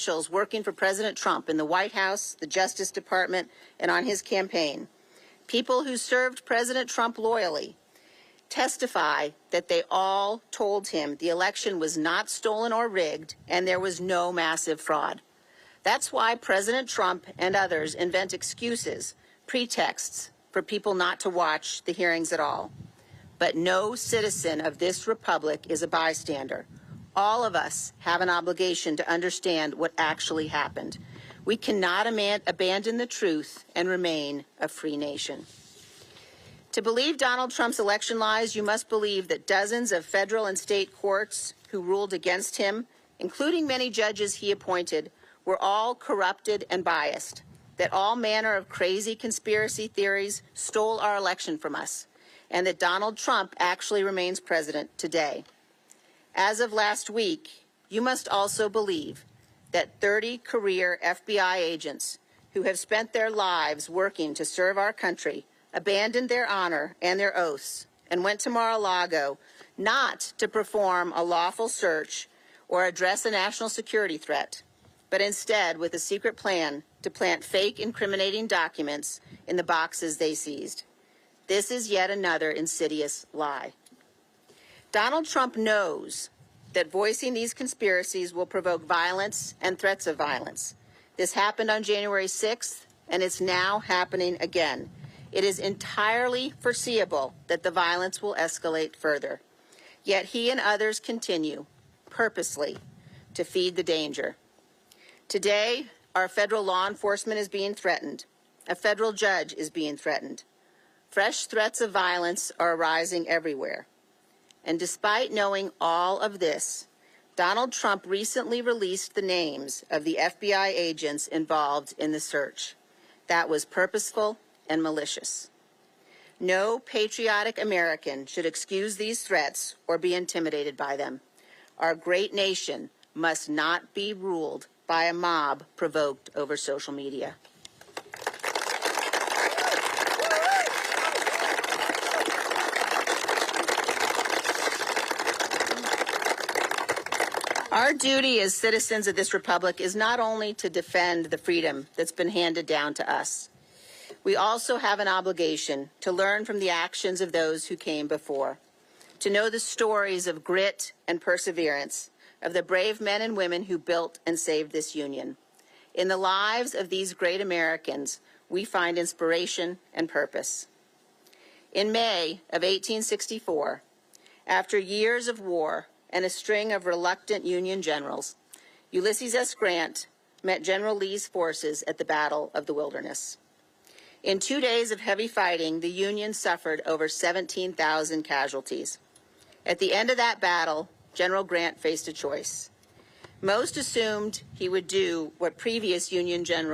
officials working for President Trump in the White House, the Justice Department, and on his campaign, people who served President Trump loyally, testify that they all told him the election was not stolen or rigged and there was no massive fraud. That's why President Trump and others invent excuses, pretexts for people not to watch the hearings at all. But no citizen of this republic is a bystander. All of us have an obligation to understand what actually happened. We cannot abandon the truth and remain a free nation. To believe Donald Trump's election lies, you must believe that dozens of federal and state courts who ruled against him, including many judges he appointed, were all corrupted and biased, that all manner of crazy conspiracy theories stole our election from us, and that Donald Trump actually remains president today. As of last week, you must also believe that 30 career FBI agents who have spent their lives working to serve our country abandoned their honor and their oaths and went to Mar-a-Lago not to perform a lawful search or address a national security threat, but instead with a secret plan to plant fake incriminating documents in the boxes they seized. This is yet another insidious lie. Donald Trump knows that voicing these conspiracies will provoke violence and threats of violence. This happened on January 6th, and it's now happening again. It is entirely foreseeable that the violence will escalate further. Yet he and others continue, purposely, to feed the danger. Today, our federal law enforcement is being threatened. A federal judge is being threatened. Fresh threats of violence are arising everywhere. And despite knowing all of this, Donald Trump recently released the names of the FBI agents involved in the search. That was purposeful and malicious. No patriotic American should excuse these threats or be intimidated by them. Our great nation must not be ruled by a mob provoked over social media. Our duty as citizens of this republic is not only to defend the freedom that's been handed down to us. We also have an obligation to learn from the actions of those who came before, to know the stories of grit and perseverance of the brave men and women who built and saved this union. In the lives of these great Americans, we find inspiration and purpose. In May of 1864, after years of war and a string of reluctant Union generals, Ulysses S. Grant met General Lee's forces at the Battle of the Wilderness. In 2 days of heavy fighting, the Union suffered over 17,000 casualties. At the end of that battle, General Grant faced a choice. Most assumed he would do what previous Union generals